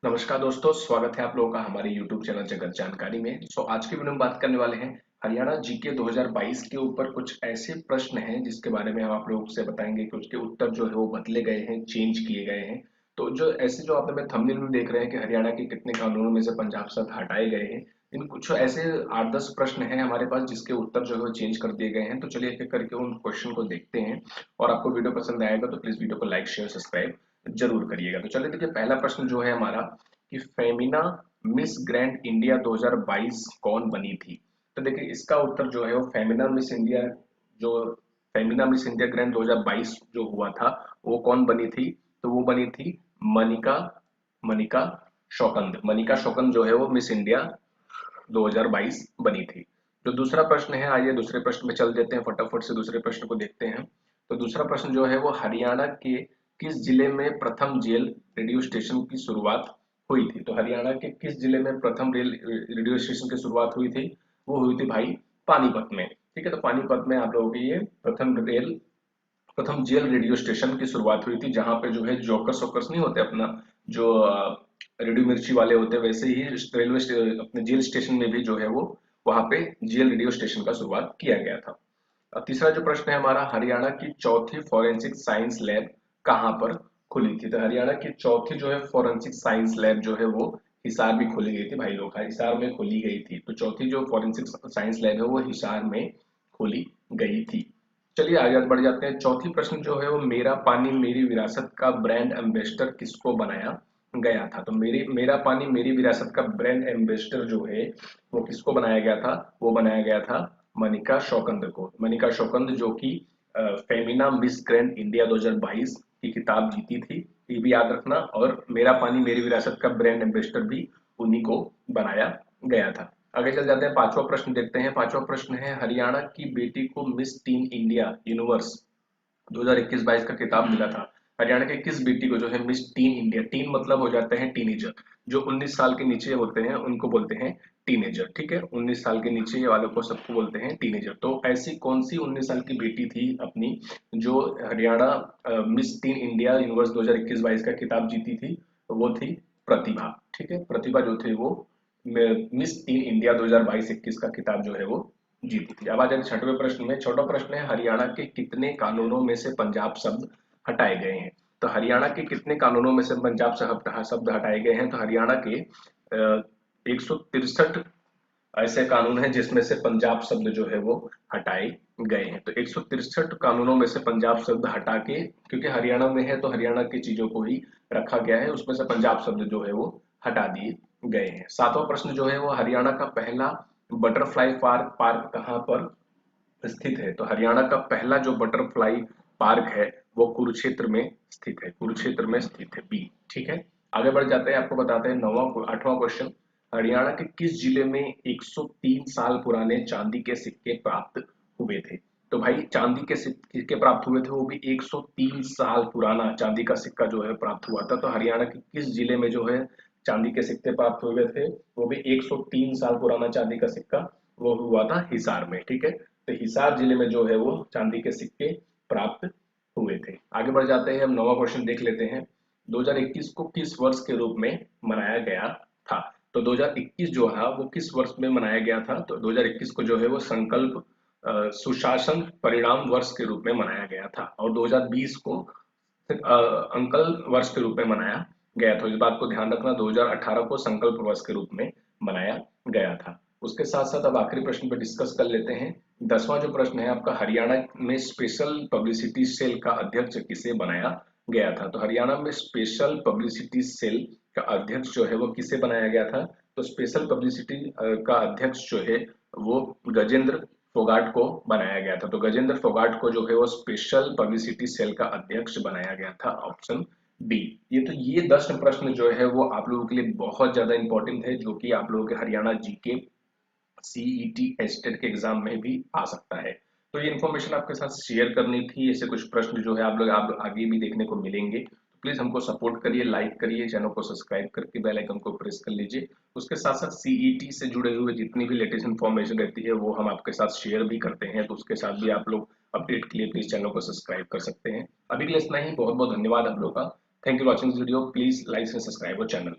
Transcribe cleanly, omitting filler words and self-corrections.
नमस्कार दोस्तों, स्वागत है आप लोगों का हमारे YouTube चैनल जगत जानकारी में। आज की वीडियो में बात करने वाले हैं हरियाणा जीके 2022 के ऊपर कुछ ऐसे प्रश्न हैं जिसके बारे में हम आप लोगों से बताएंगे कि उसके उत्तर जो है वो बदले गए हैं, चेंज किए गए हैं। तो जो आपने में थंबनेल में देख रहे हैं कि हरियाणा के कितने कानूनों में से पंजाब शब्द हटाए गए हैं, इन कुछ ऐसे 8-10 प्रश्न हैं हमारे पास जिसके उत्तर जो है वो चेंज कर दिए गए हैं। तो चलिए एक एक करके उन क्वेश्चन को देखते हैं और आपको वीडियो पसंद आएगा तो प्लीज वीडियो को लाइक शेयर सब्सक्राइब जरूर करिएगा। तो चलिए देखिए, पहला प्रश्न जो है हमारा कि फेमिना मिस ग्रैंड इंडिया 2022 कौन बनी थी। तो देखिए इसका उत्तर जो है वो फेमिना मिस इंडिया जो फेमिना मिस इंडिया ग्रैंड 2022 जो हुआ था वो कौन बनी थी। तो वो बनी थी मनिका मनिका शौकंद। मनिका शौकंद जो है वो मिस इंडिया 2022 बनी थी। जो दूसरा प्रश्न है, आइए दूसरे प्रश्न में चल देते हैं, फटाफट से दूसरे प्रश्न को देखते हैं। तो दूसरा प्रश्न जो है वो हरियाणा के किस जिले में प्रथम जेल रेडियो स्टेशन की शुरुआत हुई थी। तो हरियाणा के किस जिले में प्रथम रेल रेडियो स्टेशन की शुरुआत हुई थी। वो हुई थी भाई पानीपत में। ठीक है, तो पानीपत में आप लोगों की ये प्रथम जेल रेडियो स्टेशन की शुरुआत हुई थी, जहां पे जो है जोकस वोकस नहीं होते अपना, जो रेडियो मिर्ची वाले होते हैं, वैसे ही अपने जेल स्टेशन में भी जो है वो वहां पे जेल रेडियो स्टेशन का शुरुआत किया गया था। तीसरा जो प्रश्न है हमारा, हरियाणा की चौथी फॉरेंसिक साइंस लैब कहाँ पर खुली थी। तो हरियाणा की चौथी जो है फॉरेंसिक साइंस लैब जो है वो हिसार में खोली गई थी भाई लोग, हिसार में खोली गई थी। तो चौथी जो फॉरेंसिक साइंस लैब है वो हिसार में खोली गई थी। चलिए आगे बढ़ जाते हैं। चौथी प्रश्न जो है वो मेरा पानी मेरी विरासत का ब्रांड एम्बेसडर किसको बनाया गया था। तो मेरा पानी मेरी विरासत का ब्रांड एम्बेसडर जो है वो किसको बनाया गया था। वो बनाया गया था मनिका शौकंद को। मनिका शौकंद जो कि फेमिना मिस ग्रैंड इंडिया 2022 की खिताब जीती थी, ये भी याद रखना। और मेरा पानी मेरी विरासत का ब्रांड एम्बेसडर भी उन्हीं को बनाया गया था। आगे चल जाते हैं, पांचवा प्रश्न देखते हैं। पांचवा प्रश्न है, हरियाणा की बेटी को मिस टीन इंडिया यूनिवर्स 2021-22 का खिताब मिला था। हरियाणा के किस बेटी को जो है मिस टीन इंडिया, टीन मतलब हो जाते हैं टीनेजर, जो 19 साल के नीचे होते हैं उनको बोलते हैं टीनेजर। ठीक है, 19 साल के नीचे वालों को सबको बोलते हैं टीनेजर। तो ऐसी कौन सी 19 साल की बेटी थी अपनी जो Haryana miss tin India universe 2021-22 का खिताब जीती थी। तो वो थी प्रतिभा। ठीक है, प्रतिभा जो थी वो मिस टीन इंडिया 2022-21 का खिताब जो है वो जीती थी। अब आ जाए छठवें प्रश्न में। छोटा प्रश्न है, हरियाणा के कितने कानूनों में से पंजाब शब्द हटाए गए हैं। तो हरियाणा के कितने कानूनों में से पंजाब शब्द हटाए गए हैं। तो हरियाणा के 163 ऐसे कानून हैं जिसमें से पंजाब शब्द जो है वो हटाए गए हैं। तो 163 कानूनों में से पंजाब शब्द हटा के, क्योंकि हरियाणा में है तो हरियाणा की चीजों को ही रखा गया है, उसमें से पंजाब शब्द जो है वो हटा दिए गए हैं। सातवां प्रश्न जो है वो, हरियाणा का पहला बटरफ्लाई पार्क पार्क कहाँ पर स्थित है। तो हरियाणा का पहला जो बटरफ्लाई पार्क है वो कुरुक्षेत्र में स्थित है। कुरुक्षेत्र में स्थित है, बी। ठीक है, आगे बढ़ जाते हैं, आपको बताते हैं आठवां क्वेश्चन। हरियाणा के किस जिले में 103 साल पुराने चांदी के सिक्के प्राप्त हुए थे। तो भाई चांदी के सिक्के प्राप्त हुए थे, वो भी 103 साल पुराना चांदी का सिक्का जो है प्राप्त हुआ था। तो हरियाणा के किस जिले में जो है चांदी के सिक्के प्राप्त हुए थे, वो भी 103 साल पुराना चांदी का सिक्का वो हुआ था हिसार में। ठीक है, तो हिसार जिले में जो है वो चांदी के सिक्के प्राप्त हुए थे। आगे बढ़ जाते हैं, हम नौवां क्वेश्चन देख लेते हैं। 2021 को किस वर्ष के रूप में मनाया गया था। तो 2021 जो है वो किस वर्ष में मनाया गया था। तो 2021 को जो है वो संकल्प सुशासन परिणाम वर्ष के रूप में मनाया गया था, और 2020 को अंकल वर्ष के रूप में मनाया गया था। इस बात को ध्यान रखना, 2018 को संकल्प वर्ष के रूप में मनाया गया था। उसके साथ साथ अब आखिरी प्रश्न पर डिस्कस कर लेते हैं। 10वां जो प्रश्न है आपका, हरियाणा में स्पेशल पब्लिसिटी सेल का अध्यक्ष किसे बनाया गया था। तो हरियाणा में स्पेशल पब्लिसिटी सेल का अध्यक्ष जो है वो किसे बनाया गया था। तो स्पेशल पब्लिसिटी का अध्यक्ष जो है वो गजेंद्र फोगाट को बनाया गया था। तो गजेंद्र फोगाट को जो है वो स्पेशल पब्लिसिटी सेल का अध्यक्ष बनाया गया था, ऑप्शन बी। ये 10 प्रश्न जो है वो आप लोगों के लिए बहुत ज्यादा इंपॉर्टेंट है, जो कि आप लोगों के हरियाणा जीके सीईटी एस्टेट के एग्जाम में भी आ सकता है। तो ये इन्फॉर्मेशन आपके साथ शेयर करनी थी। ऐसे कुछ प्रश्न जो है आप आगे भी देखने को मिलेंगे, तो प्लीज हमको सपोर्ट करिए, लाइक करिए, चैनल को सब्सक्राइब करके बेल आइकन को प्रेस कर लीजिए। उसके साथ साथ सीईटी से जुड़े हुए जितनी भी लेटेस्ट इन्फॉर्मेशन रहती है वो हम आपके साथ शेयर भी करते हैं, तो उसके साथ भी आप लोग अपडेट के लिए प्लीज चैनल को सब्सक्राइब कर सकते हैं। अभी के लिए इतना ही, बहुत बहुत धन्यवाद आप लोगों का। Thank you watching this video, please like and subscribe our channel.